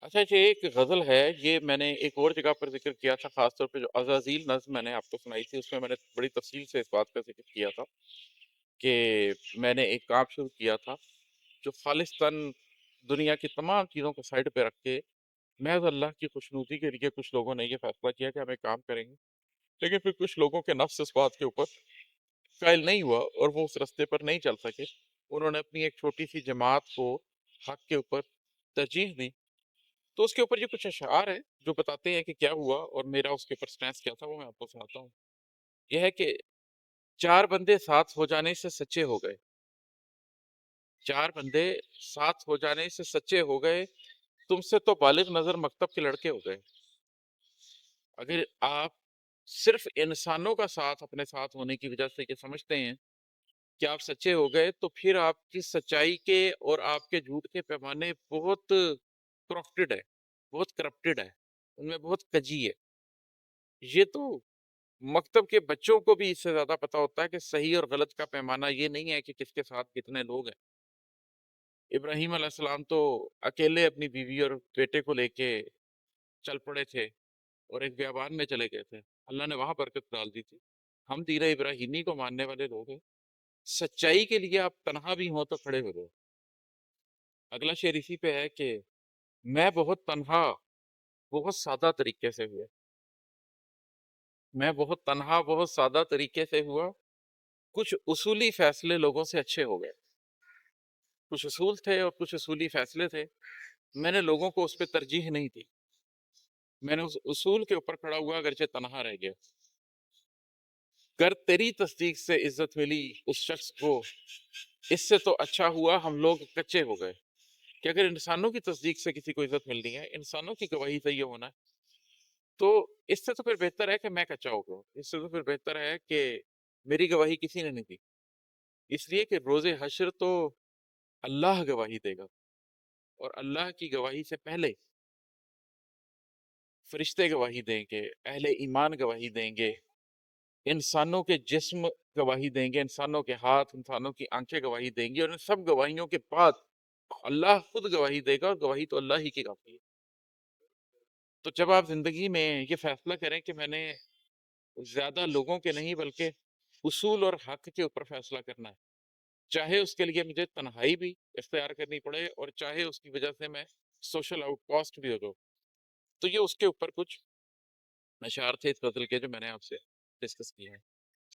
اچھا یہ ایک غزل ہے، یہ میں نے ایک اور جگہ پر ذکر کیا تھا، خاص طور پہ جو عزازیل نظم میں نے آپ کو سنائی تھی، اس میں نے بڑی تفصیل سے اس بات کا ذکر کیا تھا کہ میں نے ایک کام شروع کیا تھا جو خالص تن دنیا کی تمام چیزوں کو سائڈ پہ رکھ کے محض اللہ کی خوشنودی کے لیے کچھ لوگوں نے یہ فیصلہ کیا کہ ہم ایک کام کریں گے، لیکن پھر کچھ لوگوں کے نفس اس بات کے اوپر قائل نہیں ہوا اور وہ اس رستے پر نہیں چل سکے، انہوں نے اپنی ایک چھوٹی سی جماعت کو حق کے اوپر ترجیح دی۔ تو اس کے اوپر یہ کچھ اشعار ہیں جو بتاتے ہیں کہ کیا ہوا اور میرا اس کے اوپر سٹینس کیا تھا، وہ میں آپ کو سناتا ہوں۔ یہ ہے کہ چار بندے ساتھ ہو جانے سے سچے ہو گئے، چار بندے ساتھ ہو جانے سے سچے ہو گئے، تم سے تو بالغ نظر مکتب کے لڑکے ہو گئے۔ اگر آپ صرف انسانوں کا ساتھ اپنے ساتھ ہونے کی وجہ سے یہ سمجھتے ہیں کہ آپ سچے ہو گئے، تو پھر آپ کی سچائی کے اور آپ کے جھوٹ کے پیمانے بہت کرپٹڈ ہے، بہت کرپٹڈ ہے، ان میں بہت کجی ہے۔ یہ تو مکتب کے بچوں کو بھی اس سے زیادہ پتا ہوتا ہے کہ صحیح اور غلط کا پیمانہ یہ نہیں ہے کہ کس کے ساتھ کتنے لوگ ہیں۔ ابراہیم علیہ السلام تو اکیلے اپنی بیوی اور بیٹے کو لے کے چل پڑے تھے اور ایک بیابان میں چلے گئے تھے، اللہ نے وہاں برکت ڈال دی تھی۔ ہم دین ابراہیمی کو ماننے والے لوگ ہیں، سچائی کے لیے آپ تنہا بھی ہوں تو کھڑے ہو جاؤ۔ اگلا شعر اسی پہ ہے کہ میں بہت تنہا بہت سادہ طریقے سے ہوا، میں بہت تنہا بہت سادہ طریقے سے ہوا، کچھ اصولی فیصلے لوگوں سے اچھے ہو گئے۔ کچھ اصول تھے اور کچھ اصولی فیصلے تھے، میں نے لوگوں کو اس پہ ترجیح نہیں دی، میں نے اس اصول کے اوپر کھڑا ہوا اگرچہ تنہا رہ گیا۔ گر تیری تصدیق سے عزت ملی اس شخص کو، اس سے تو اچھا ہوا ہم لوگ کچے ہو گئے۔ کہ اگر انسانوں کی تصدیق سے کسی کو عزت ملنی ہے، انسانوں کی گواہی سے یہ ہونا ہے، تو اس سے تو پھر بہتر ہے کہ میں کچا ہو گیا، اس سے تو پھر بہتر ہے کہ میری گواہی کسی نے نہیں دی، اس لیے کہ روز حشر تو اللہ گواہی دے گا، اور اللہ کی گواہی سے پہلے فرشتے گواہی دیں گے، اہل ایمان گواہی دیں گے، انسانوں کے جسم گواہی دیں گے، انسانوں کے ہاتھ، انسانوں کی آنکھیں گواہی دیں گی، اور ان سب گواہیوں کے بعد اللہ خود گواہی دے گا، اور گواہی تو اللہ ہی کی کافی ہے۔ تو جب آپ زندگی میں یہ فیصلہ کریں کہ میں نے زیادہ لوگوں کے نہیں بلکہ اصول اور حق کے اوپر فیصلہ کرنا ہے، چاہے اس کے لیے مجھے تنہائی بھی اختیار کرنی پڑے اور چاہے اس کی وجہ سے میں سوشل آؤٹ کاسٹ بھی ہو جاؤں، تو یہ اس کے اوپر کچھ اشعار تھے اس غزل کے جو میں نے آپ سے ڈسکس کیے ہیں۔